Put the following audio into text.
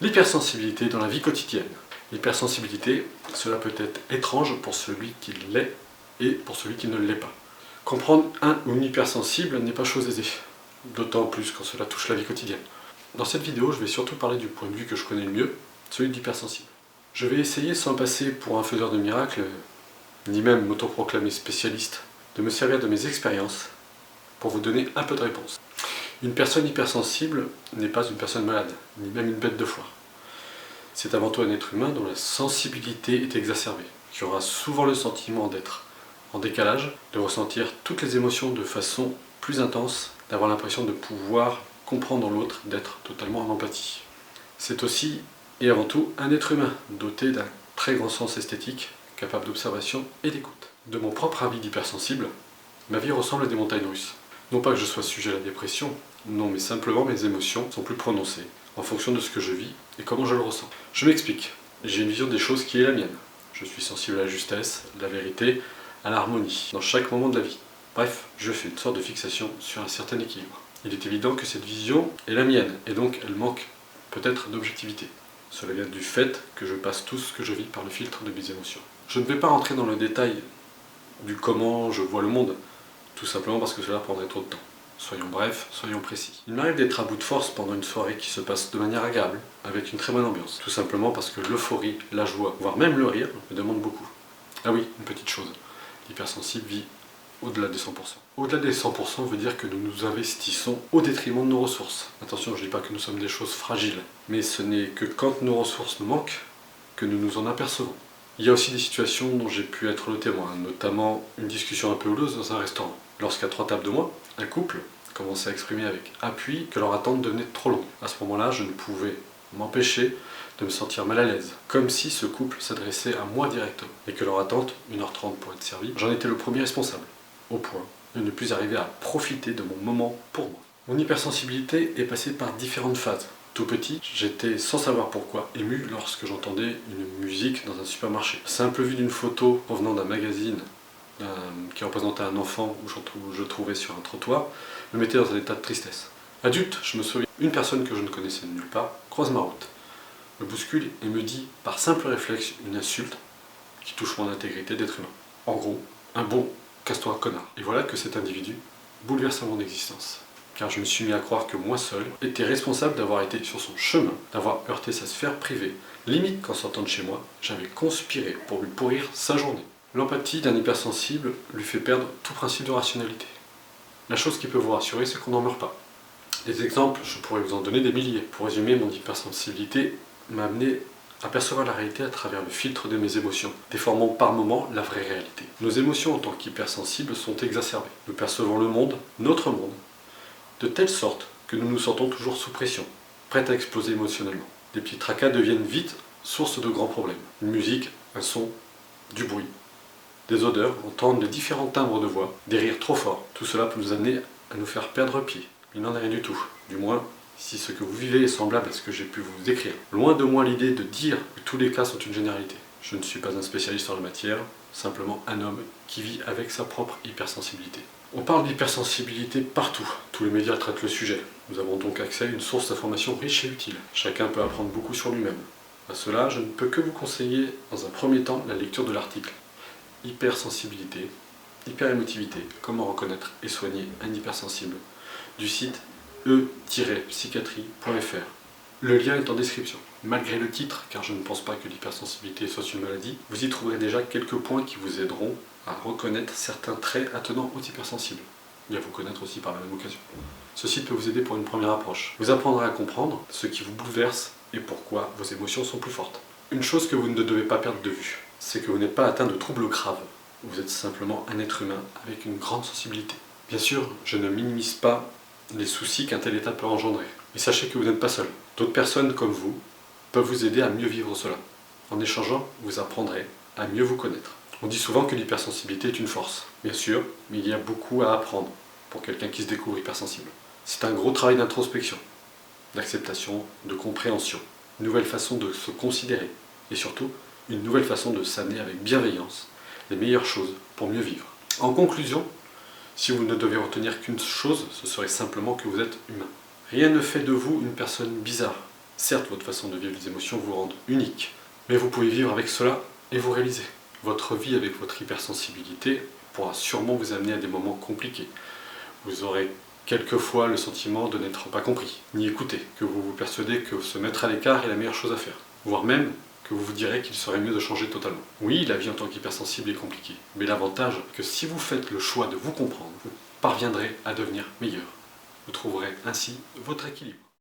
L'hypersensibilité dans la vie quotidienne. L'hypersensibilité, cela peut être étrange pour celui qui l'est et pour celui qui ne l'est pas. Comprendre un ou une hypersensible n'est pas chose aisée, d'autant plus quand cela touche la vie quotidienne. Dans cette vidéo, je vais surtout parler du point de vue que je connais le mieux, celui d'hypersensible. Je vais essayer, sans passer pour un faiseur de miracles, ni même m'autoproclamer spécialiste, de me servir de mes expériences pour vous donner un peu de réponse. Une personne hypersensible n'est pas une personne malade, ni même une bête de foire. C'est avant tout un être humain dont la sensibilité est exacerbée, qui aura souvent le sentiment d'être en décalage, de ressentir toutes les émotions de façon plus intense, d'avoir l'impression de pouvoir comprendre l'autre, d'être totalement en empathie. C'est aussi et avant tout un être humain doté d'un très grand sens esthétique, capable d'observation et d'écoute. De mon propre avis d'hypersensible, ma vie ressemble à des montagnes russes. Non pas que je sois sujet à la dépression, non, mais simplement mes émotions sont plus prononcées, en fonction de ce que je vis et comment je le ressens. Je m'explique, j'ai une vision des choses qui est la mienne. Je suis sensible à la justesse, à la vérité, à l'harmonie, dans chaque moment de la vie. Bref, je fais une sorte de fixation sur un certain équilibre. Il est évident que cette vision est la mienne, et donc elle manque peut-être d'objectivité. Cela vient du fait que je passe tout ce que je vis par le filtre de mes émotions. Je ne vais pas rentrer dans le détail du comment je vois le monde, tout simplement parce que cela prendrait trop de temps. Soyons brefs, soyons précis. Il m'arrive d'être à bout de force pendant une soirée qui se passe de manière agréable, avec une très bonne ambiance. Tout simplement parce que l'euphorie, la joie, voire même le rire, me demande beaucoup. Ah oui, une petite chose, l'hypersensible vit au-delà des 100%. Au-delà des 100% veut dire que nous nous investissons au détriment de nos ressources. Attention, je ne dis pas que nous sommes des choses fragiles, mais ce n'est que quand nos ressources nous manquent que nous nous en apercevons. Il y a aussi des situations dont j'ai pu être le témoin, notamment une discussion un peu houleuse dans un restaurant. Lorsqu'à 3 tables de moi, un couple commençait à exprimer avec appui que leur attente devenait trop longue. À ce moment-là, je ne pouvais m'empêcher de me sentir mal à l'aise, comme si ce couple s'adressait à moi directement, et que leur attente, 1h30 pour être servi, j'en étais le premier responsable, au point de ne plus arriver à profiter de mon moment pour moi. Mon hypersensibilité est passée par différentes phases. Tout petit, j'étais sans savoir pourquoi ému lorsque j'entendais une musique dans un supermarché. Simple vue d'une photo provenant d'un magazine qui représentait un enfant où je trouvais sur un trottoir me mettait dans un état de tristesse. Adulte, je me souviens, une personne que je ne connaissais de nulle part croise ma route, me bouscule et me dit par simple réflexe une insulte qui touche mon intégrité d'être humain. En gros, un bon casse-toi connard. Et voilà que cet individu bouleverse mon existence. Car je me suis mis à croire que moi seul était responsable d'avoir été sur son chemin, d'avoir heurté sa sphère privée. Limite qu'en sortant de chez moi, j'avais conspiré pour lui pourrir sa journée. L'empathie d'un hypersensible lui fait perdre tout principe de rationalité. La chose qui peut vous rassurer, c'est qu'on n'en meurt pas. Des exemples, je pourrais vous en donner des milliers. Pour résumer, mon hypersensibilité m'a amené à percevoir la réalité à travers le filtre de mes émotions, déformant par moments la vraie réalité. Nos émotions en tant qu'hypersensibles sont exacerbées. Nous percevons le monde, notre monde, de telle sorte que nous nous sentons toujours sous pression, prêts à exploser émotionnellement. Les petits tracas deviennent vite source de grands problèmes. Une musique, un son, du bruit, des odeurs, entendre les différents timbres de voix, des rires trop forts. Tout cela peut nous amener à nous faire perdre pied. Il n'en est rien du tout. Du moins, si ce que vous vivez est semblable à ce que j'ai pu vous décrire. Loin de moi l'idée de dire que tous les cas sont une généralité. Je ne suis pas un spécialiste en la matière, simplement un homme qui vit avec sa propre hypersensibilité. On parle d'hypersensibilité partout. Tous les médias traitent le sujet. Nous avons donc accès à une source d'informations riche et utile. Chacun peut apprendre beaucoup sur lui-même. À cela, je ne peux que vous conseiller, dans un premier temps, la lecture de l'article Hypersensibilité, hyperémotivité, comment reconnaître et soigner un hypersensible, du site e-psychiatrie.fr. Le lien est en description. Malgré le titre, car je ne pense pas que l'hypersensibilité soit une maladie, vous y trouverez déjà quelques points qui vous aideront à reconnaître certains traits attenant aux hypersensibles, et à vous connaître aussi par la même occasion. Ce site peut vous aider pour une première approche. Vous apprendrez à comprendre ce qui vous bouleverse et pourquoi vos émotions sont plus fortes. Une chose que vous ne devez pas perdre de vue, c'est que vous n'êtes pas atteint de troubles graves. Vous êtes simplement un être humain avec une grande sensibilité. Bien sûr, je ne minimise pas les soucis qu'un tel état peut engendrer. Mais sachez que vous n'êtes pas seul. D'autres personnes comme vous peuvent vous aider à mieux vivre cela. En échangeant, vous apprendrez à mieux vous connaître. On dit souvent que l'hypersensibilité est une force. Bien sûr, mais il y a beaucoup à apprendre pour quelqu'un qui se découvre hypersensible. C'est un gros travail d'introspection, d'acceptation, de compréhension. Une nouvelle façon de se considérer. Et surtout, une nouvelle façon de s'amener avec bienveillance les meilleures choses pour mieux vivre. En conclusion, si vous ne devez retenir qu'une chose, ce serait simplement que vous êtes humain. Rien ne fait de vous une personne bizarre, Certes, votre façon de vivre les émotions vous rend unique, mais vous pouvez vivre avec cela et vous réaliser. Votre vie avec votre hypersensibilité pourra sûrement vous amener à des moments compliqués. Vous aurez quelquefois le sentiment de n'être pas compris, ni écouté, que vous vous persuadez que se mettre à l'écart est la meilleure chose à faire, voire même que vous vous direz qu'il serait mieux de changer totalement. Oui, la vie en tant qu'hypersensible est compliquée, mais l'avantage est que si vous faites le choix de vous comprendre, vous parviendrez à devenir meilleur. Vous trouverez ainsi votre équilibre.